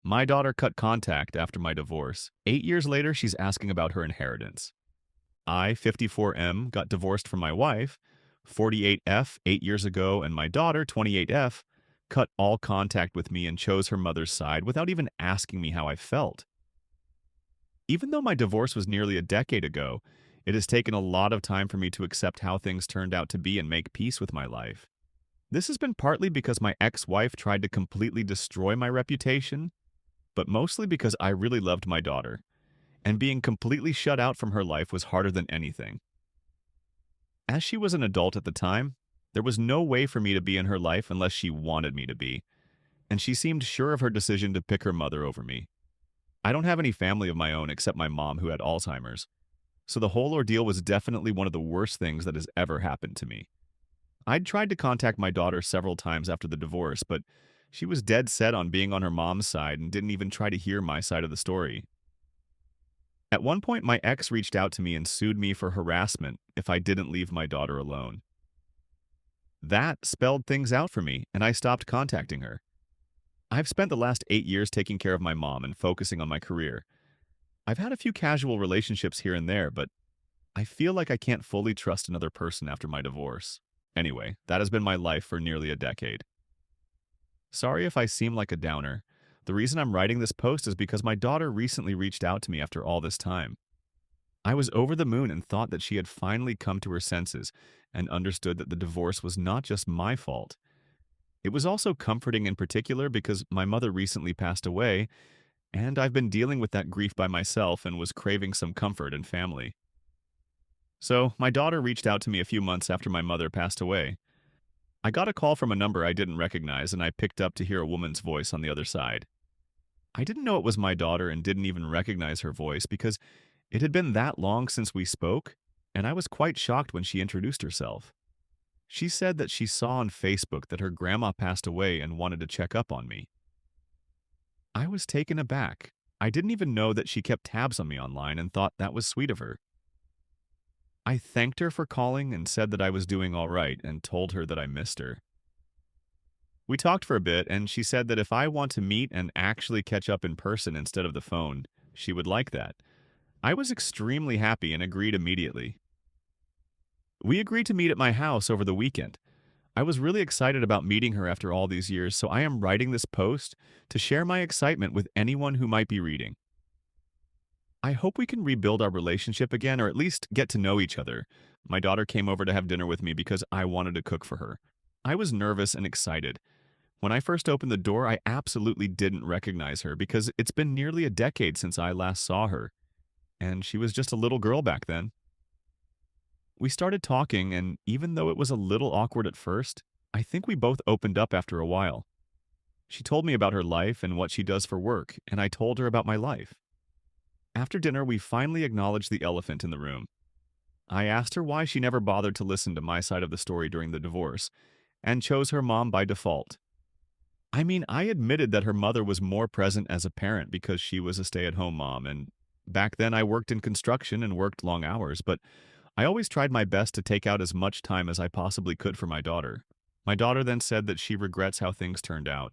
My daughter cut contact after my divorce. 8 years later, she's asking about her inheritance. I, 54M, got divorced from my wife. 48F, 8 years ago, and my daughter, 28F, cut all contact with me and chose her mother's side without even asking me how I felt. Even though my divorce was nearly a decade ago, it has taken a lot of time for me to accept how things turned out to be and make peace with my life. This has been partly because my ex-wife tried to completely destroy my reputation, but mostly because I really loved my daughter, and being completely shut out from her life was harder than anything. As she was an adult at the time, there was no way for me to be in her life unless she wanted me to be, and she seemed sure of her decision to pick her mother over me. I don't have any family of my own except my mom who had Alzheimer's, so the whole ordeal was definitely one of the worst things that has ever happened to me. I'd tried to contact my daughter several times after the divorce, but she was dead set on being on her mom's side and didn't even try to hear my side of the story. At one point, my ex reached out to me and sued me for harassment if I didn't leave my daughter alone. That spelled things out for me, and I stopped contacting her. I've spent the last 8 years taking care of my mom and focusing on my career. I've had a few casual relationships here and there, but I feel like I can't fully trust another person after my divorce. Anyway, that has been my life for nearly a decade. Sorry if I seem like a downer. The reason I'm writing this post is because my daughter recently reached out to me after all this time. I was over the moon and thought that she had finally come to her senses and understood that the divorce was not just my fault. It was also comforting in particular because my mother recently passed away, and I've been dealing with that grief by myself and was craving some comfort and family. So, my daughter reached out to me a few months after my mother passed away. I got a call from a number I didn't recognize, and I picked up to hear a woman's voice on the other side. I didn't know it was my daughter and didn't even recognize her voice because it had been that long since we spoke, and I was quite shocked when she introduced herself. She said that she saw on Facebook that her grandma passed away and wanted to check up on me. I was taken aback. I didn't even know that she kept tabs on me online and thought that was sweet of her. I thanked her for calling and said that I was doing all right and told her that I missed her. We talked for a bit, and she said that if I want to meet and actually catch up in person instead of the phone, she would like that. I was extremely happy and agreed immediately. We agreed to meet at my house over the weekend. I was really excited about meeting her after all these years, so I am writing this post to share my excitement with anyone who might be reading. I hope we can rebuild our relationship again, or at least get to know each other. My daughter came over to have dinner with me because I wanted to cook for her. I was nervous and excited. When I first opened the door, I absolutely didn't recognize her because it's been nearly a decade since I last saw her, and she was just a little girl back then. We started talking, and even though it was a little awkward at first, I think we both opened up after a while. She told me about her life and what she does for work, and I told her about my life. After dinner, we finally acknowledged the elephant in the room. I asked her why she never bothered to listen to my side of the story during the divorce, and chose her mom by default. I mean, I admitted that her mother was more present as a parent because she was a stay-at-home mom, and back then I worked in construction and worked long hours, but I always tried my best to take out as much time as I possibly could for my daughter. My daughter then said that she regrets how things turned out,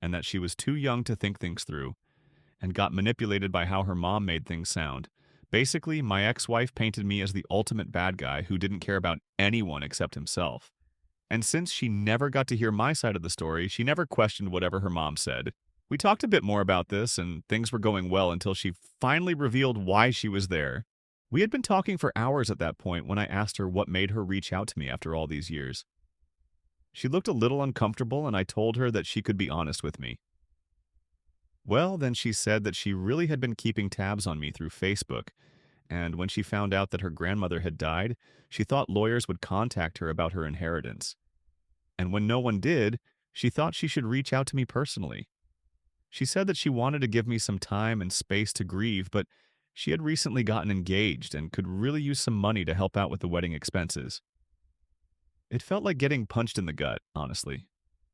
and that she was too young to think things through, and got manipulated by how her mom made things sound. Basically, my ex-wife painted me as the ultimate bad guy who didn't care about anyone except himself. And since she never got to hear my side of the story, she never questioned whatever her mom said. We talked a bit more about this, and things were going well until she finally revealed why she was there. We had been talking for hours at that point when I asked her what made her reach out to me after all these years. She looked a little uncomfortable, and I told her that she could be honest with me. Well, then she said that she really had been keeping tabs on me through Facebook, and when she found out that her grandmother had died, she thought lawyers would contact her about her inheritance. And when no one did, she thought she should reach out to me personally. She said that she wanted to give me some time and space to grieve, but she had recently gotten engaged and could really use some money to help out with the wedding expenses. It felt like getting punched in the gut, honestly.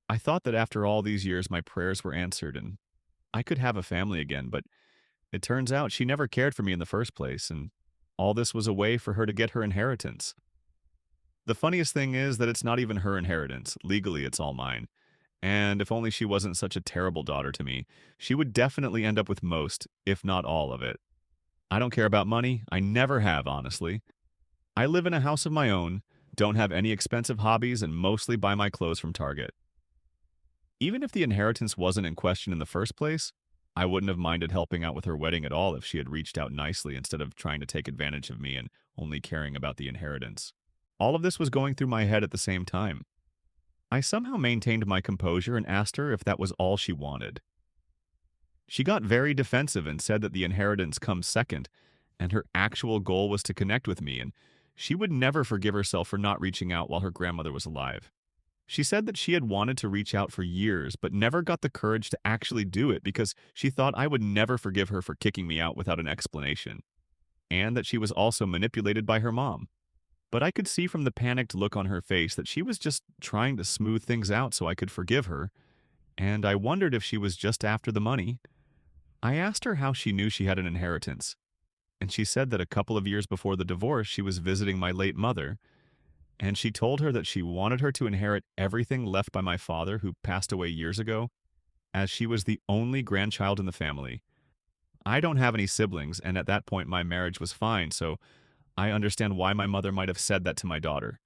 I thought that after all these years my prayers were answered and I could have a family again, but it turns out she never cared for me in the first place, and all this was a way for her to get her inheritance. The funniest thing is that it's not even her inheritance. Legally, it's all mine. And if only she wasn't such a terrible daughter to me, she would definitely end up with most, if not all of it. I don't care about money. I never have, honestly. I live in a house of my own, don't have any expensive hobbies, and mostly buy my clothes from Target. Even if the inheritance wasn't in question in the first place, I wouldn't have minded helping out with her wedding at all if she had reached out nicely instead of trying to take advantage of me and only caring about the inheritance. All of this was going through my head at the same time. I somehow maintained my composure and asked her if that was all she wanted. She got very defensive and said that the inheritance comes second, and her actual goal was to connect with me, and she would never forgive herself for not reaching out while her grandmother was alive. She said that she had wanted to reach out for years, but never got the courage to actually do it because she thought I would never forgive her for kicking me out without an explanation, and that she was also manipulated by her mom. But I could see from the panicked look on her face that she was just trying to smooth things out so I could forgive her, and I wondered if she was just after the money. I asked her how she knew she had an inheritance, and she said that a couple of years before the divorce she was visiting my late mother, and she told her that she wanted her to inherit everything left by my father, who passed away years ago, as she was the only grandchild in the family. I don't have any siblings, and at that point my marriage was fine, so I understand why my mother might have said that to my daughter.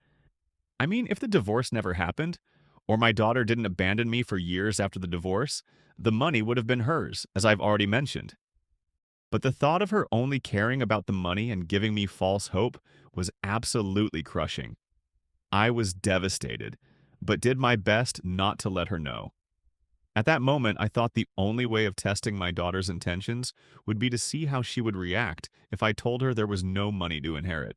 I mean, if the divorce never happened, or my daughter didn't abandon me for years after the divorce, the money would have been hers, as I've already mentioned. But the thought of her only caring about the money and giving me false hope was absolutely crushing. I was devastated, but did my best not to let her know. At that moment, I thought the only way of testing my daughter's intentions would be to see how she would react if I told her there was no money to inherit.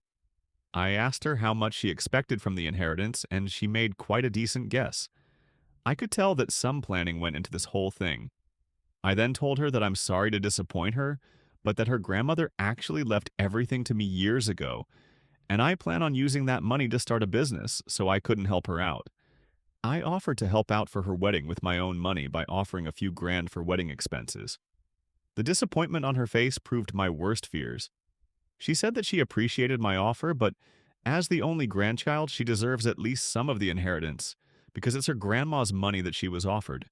I asked her how much she expected from the inheritance, and she made quite a decent guess. I could tell that some planning went into this whole thing. I then told her that I'm sorry to disappoint her, but that her grandmother actually left everything to me years ago, and I plan on using that money to start a business, so I couldn't help her out. I offered to help out for her wedding with my own money by offering a few grand for wedding expenses. The disappointment on her face proved my worst fears. She said that she appreciated my offer, but as the only grandchild, she deserves at least some of the inheritance, because it's her grandma's money that she was offered.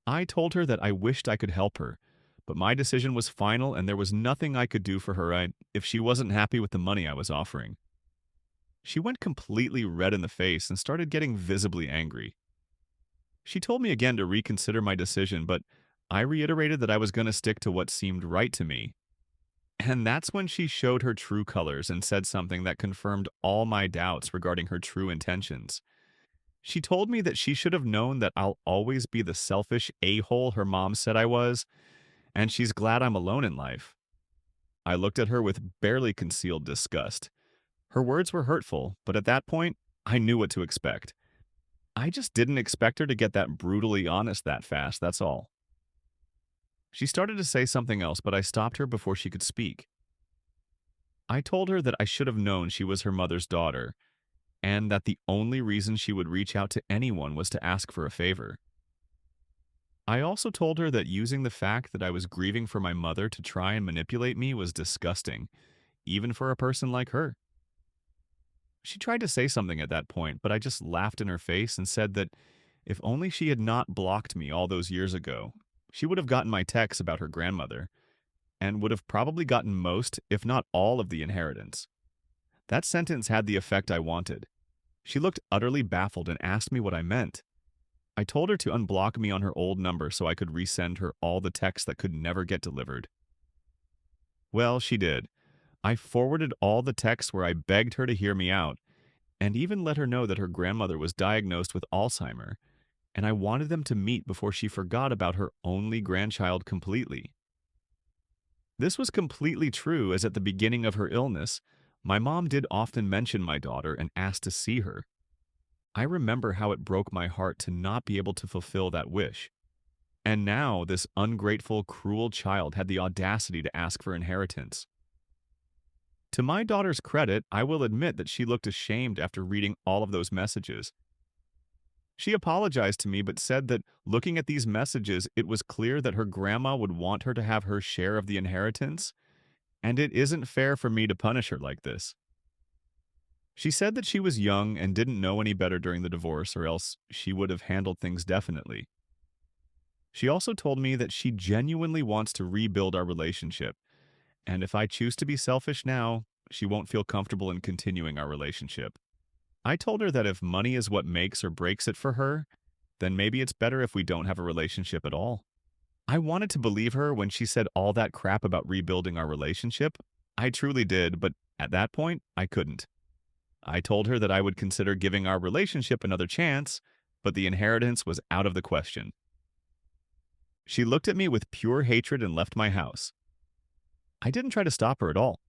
I told her that I wished I could help her, but my decision was final and there was nothing I could do for her if she wasn't happy with the money I was offering. She went completely red in the face and started getting visibly angry. She told me again to reconsider my decision, but I reiterated that I was going to stick to what seemed right to me. And that's when she showed her true colors and said something that confirmed all my doubts regarding her true intentions. She told me that she should have known that I'll always be the selfish a-hole her mom said I was, and she's glad I'm alone in life. I looked at her with barely concealed disgust. Her words were hurtful, but at that point, I knew what to expect. I just didn't expect her to get that brutally honest that fast, that's all. She started to say something else, but I stopped her before she could speak. I told her that I should have known she was her mother's daughter, and that the only reason she would reach out to anyone was to ask for a favor. I also told her that using the fact that I was grieving for my mother to try and manipulate me was disgusting, even for a person like her. She tried to say something at that point, but I just laughed in her face and said that if only she had not blocked me all those years ago, she would have gotten my texts about her grandmother, and would have probably gotten most, if not all, of the inheritance. That sentence had the effect I wanted. She looked utterly baffled and asked me what I meant. I told her to unblock me on her old number so I could resend her all the texts that could never get delivered. Well, she did. I forwarded all the texts where I begged her to hear me out, and even let her know that her grandmother was diagnosed with Alzheimer, and I wanted them to meet before she forgot about her only grandchild completely. This was completely true, as at the beginning of her illness, my mom did often mention my daughter and ask to see her. I remember how it broke my heart to not be able to fulfill that wish. And now this ungrateful, cruel child had the audacity to ask for inheritance. To my daughter's credit, I will admit that she looked ashamed after reading all of those messages. She apologized to me but said that looking at these messages, it was clear that her grandma would want her to have her share of the inheritance, and it isn't fair for me to punish her like this. She said that she was young and didn't know any better during the divorce, or else she would have handled things definitely. She also told me that she genuinely wants to rebuild our relationship, and if I choose to be selfish now, she won't feel comfortable in continuing our relationship. I told her that if money is what makes or breaks it for her, then maybe it's better if we don't have a relationship at all. I wanted to believe her when she said all that crap about rebuilding our relationship. I truly did, but at that point, I couldn't. I told her that I would consider giving our relationship another chance, but the inheritance was out of the question. She looked at me with pure hatred and left my house. I didn't try to stop her at all.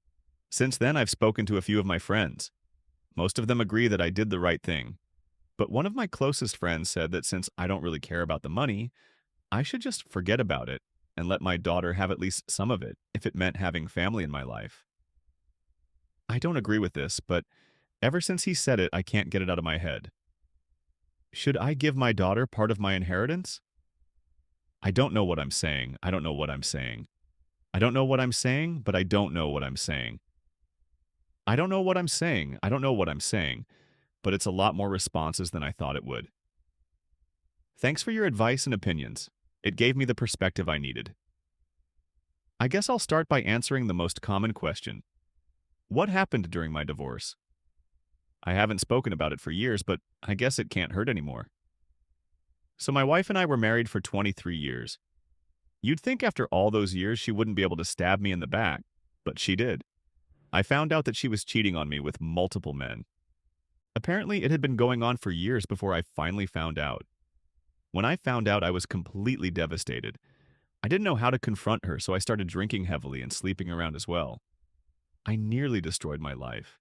Since then, I've spoken to a few of my friends. Most of them agree that I did the right thing. But one of my closest friends said that since I don't really care about the money, I should just forget about it and let my daughter have at least some of it if it meant having family in my life. I don't agree with this, but ever since he said it, I can't get it out of my head. Should I give my daughter part of my inheritance? I don't know what I'm saying. I don't know what I'm saying. I don't know what I'm saying, but I don't know what I'm saying. I don't know what I'm saying. I don't know what I'm saying, but it's a lot more responses than I thought it would. Thanks for your advice and opinions. It gave me the perspective I needed. I guess I'll start by answering the most common question. What happened during my divorce? I haven't spoken about it for years, but I guess it can't hurt anymore. So my wife and I were married for 23 years. You'd think after all those years she wouldn't be able to stab me in the back, but she did. I found out that she was cheating on me with multiple men. Apparently, it had been going on for years before I finally found out. When I found out, I was completely devastated. I didn't know how to confront her, so I started drinking heavily and sleeping around as well. I nearly destroyed my life.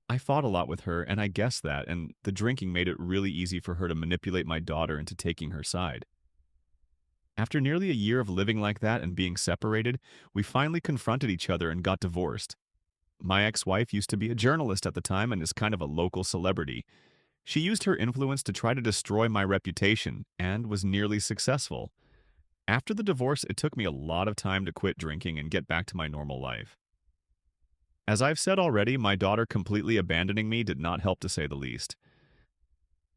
I fought a lot with her, and I guessed that, and the drinking made it really easy for her to manipulate my daughter into taking her side. After nearly a year of living like that and being separated, we finally confronted each other and got divorced. My ex-wife used to be a journalist at the time and is kind of a local celebrity. She used her influence to try to destroy my reputation and was nearly successful. After the divorce, it took me a lot of time to quit drinking and get back to my normal life. As I've said already, my daughter completely abandoning me did not help, to say the least.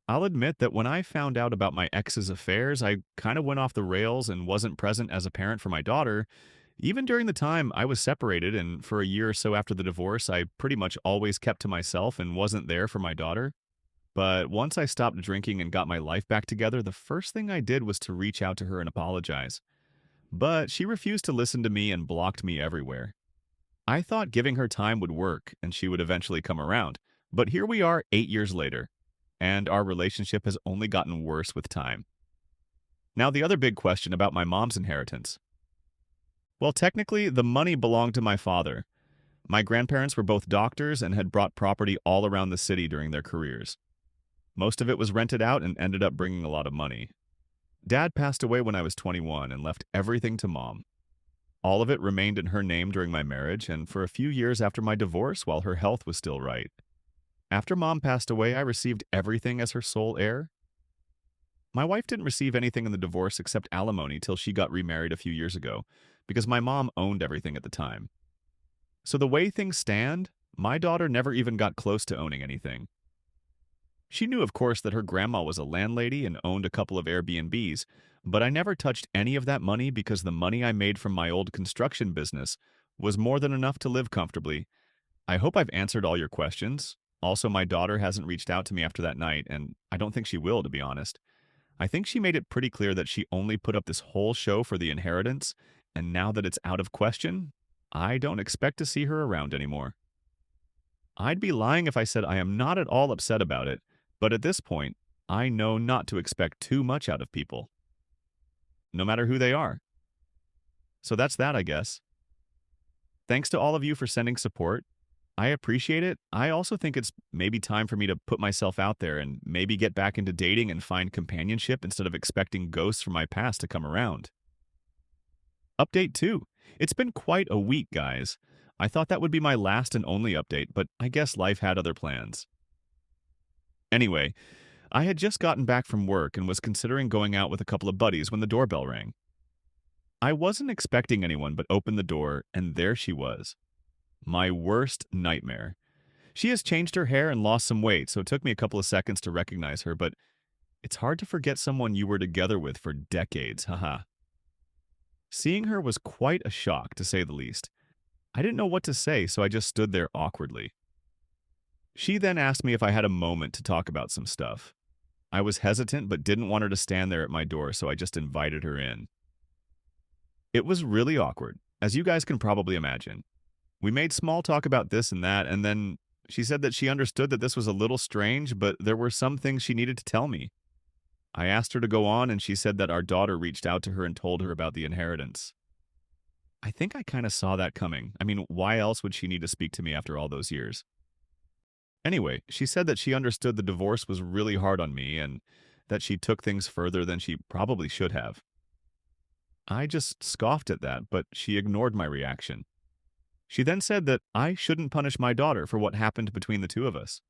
I'll admit that when I found out about my ex's affairs, I kind of went off the rails and wasn't present as a parent for my daughter. Even during the time I was separated, and for a year or so after the divorce, I pretty much always kept to myself and wasn't there for my daughter. But once I stopped drinking and got my life back together, the first thing I did was to reach out to her and apologize. But she refused to listen to me and blocked me everywhere. I thought giving her time would work and she would eventually come around. But here we are 8 years later, and our relationship has only gotten worse with time. Now, the other big question about my mom's inheritance. Well, technically, the money belonged to my father. My grandparents were both doctors and had brought property all around the city during their careers. Most of it was rented out and ended up bringing a lot of money. Dad passed away when I was 21 and left everything to Mom. All of it remained in her name during my marriage and for a few years after my divorce while her health was still right. After Mom passed away, I received everything as her sole heir. My wife didn't receive anything in the divorce except alimony till she got remarried a few years ago, because my mom owned everything at the time. So the way things stand, my daughter never even got close to owning anything. She knew, of course, that her grandma was a landlady and owned a couple of Airbnbs, but I never touched any of that money because the money I made from my old construction business was more than enough to live comfortably. I hope I've answered all your questions. Also, my daughter hasn't reached out to me after that night, and I don't think she will, to be honest. I think she made it pretty clear that she only put up this whole show for the inheritance, and now that it's out of question, I don't expect to see her around anymore. I'd be lying if I said I am not at all upset about it, but at this point, I know not to expect too much out of people, no matter who they are. So that's that, I guess. Thanks to all of you for sending support. I appreciate it. I also think it's maybe time for me to put myself out there and maybe get back into dating and find companionship instead of expecting ghosts from my past to come around. Update 2. It's been quite a week, guys. I thought that would be my last and only update, but I guess life had other plans. Anyway, I had just gotten back from work and was considering going out with a couple of buddies when the doorbell rang. I wasn't expecting anyone but opened the door, and there she was. My worst nightmare. She has changed her hair and lost some weight, so it took me a couple of seconds to recognize her, but it's hard to forget someone you were together with for decades, haha. Seeing her was quite a shock, to say the least. I didn't know what to say, so I just stood there awkwardly. She then asked me if I had a moment to talk about some stuff. I was hesitant but didn't want her to stand there at my door, so I just invited her in. It was really awkward, as you guys can probably imagine. We made small talk about this and that, and then she said that she understood that this was a little strange, but there were some things she needed to tell me. I asked her to go on, and she said that our daughter reached out to her and told her about the inheritance. I think I kind of saw that coming. I mean, why else would she need to speak to me after all those years? Anyway, she said that she understood the divorce was really hard on me and that she took things further than she probably should have. I just scoffed at that, but she ignored my reaction. She then said that I shouldn't punish my daughter for what happened between the two of us.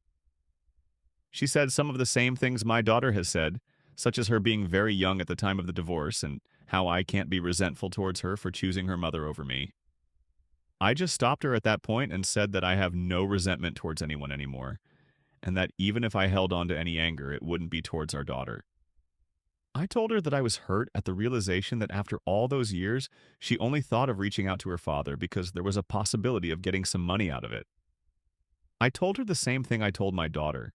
She said some of the same things my daughter has said, such as her being very young at the time of the divorce and how I can't be resentful towards her for choosing her mother over me. I just stopped her at that point and said that I have no resentment towards anyone anymore, and that even if I held on to any anger, it wouldn't be towards our daughter. I told her that I was hurt at the realization that after all those years, she only thought of reaching out to her father because there was a possibility of getting some money out of it. I told her the same thing I told my daughter,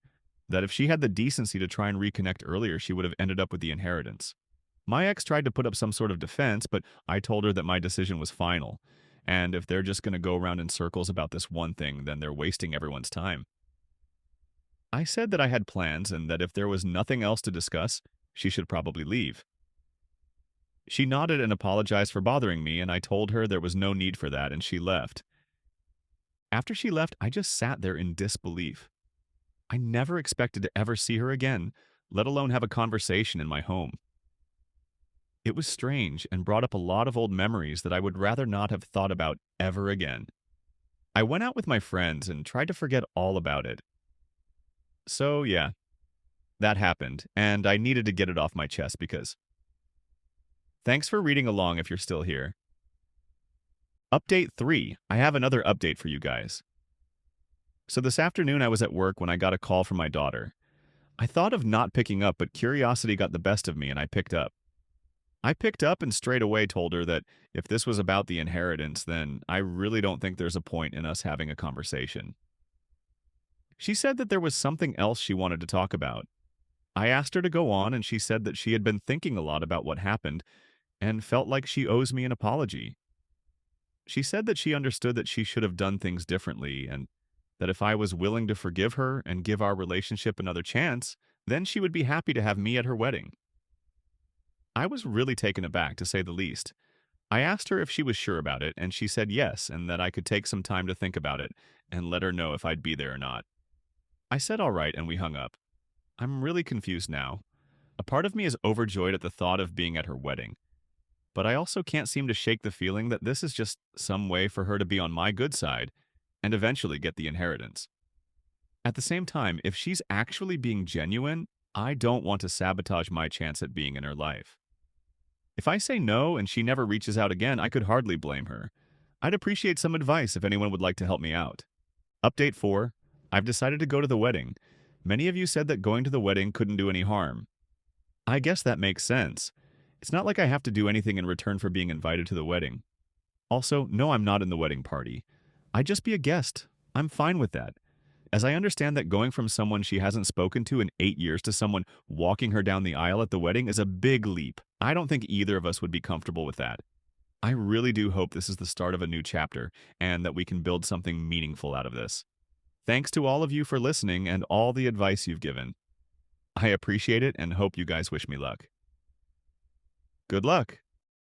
that if she had the decency to try and reconnect earlier, she would have ended up with the inheritance. My ex tried to put up some sort of defense, but I told her that my decision was final, and if they're just going to go around in circles about this one thing, then they're wasting everyone's time. I said that I had plans and that if there was nothing else to discuss, she should probably leave. She nodded and apologized for bothering me, and I told her there was no need for that, and she left. After she left, I just sat there in disbelief. I never expected to ever see her again, let alone have a conversation in my home. It was strange and brought up a lot of old memories that I would rather not have thought about ever again. I went out with my friends and tried to forget all about it. So, yeah, that happened, and I needed to get it off my chest because. Thanks for reading along if you're still here. Update 3. I have another update for you guys. So this afternoon I was at work when I got a call from my daughter. I thought of not picking up, but curiosity got the best of me and I picked up. I picked up and straight away told her that if this was about the inheritance, then I really don't think there's a point in us having a conversation. She said that there was something else she wanted to talk about. I asked her to go on, and she said that she had been thinking a lot about what happened and felt like she owes me an apology. She said that she understood that she should have done things differently and that if I was willing to forgive her and give our relationship another chance, then she would be happy to have me at her wedding. I was really taken aback, to say the least. I asked her if she was sure about it, and she said yes, and that I could take some time to think about it and let her know if I'd be there or not. I said all right, and we hung up. I'm really confused now. A part of me is overjoyed at the thought of being at her wedding, but I also can't seem to shake the feeling that this is just some way for her to be on my good side and eventually get the inheritance. At the same time, if she's actually being genuine, I don't want to sabotage my chance at being in her life. If I say no and she never reaches out again, I could hardly blame her. I'd appreciate some advice if anyone would like to help me out. Update 4. I've decided to go to the wedding. Many of you said that going to the wedding couldn't do any harm. I guess that makes sense. It's not like I have to do anything in return for being invited to the wedding. Also, no, I'm not in the wedding party. I'd just be a guest. I'm fine with that. As I understand that going from someone she hasn't spoken to in 8 years to someone walking her down the aisle at the wedding is a big leap. I don't think either of us would be comfortable with that. I really do hope this is the start of a new chapter and that we can build something meaningful out of this. Thanks to all of you for listening and all the advice you've given. I appreciate it and hope you guys wish me luck. Good luck.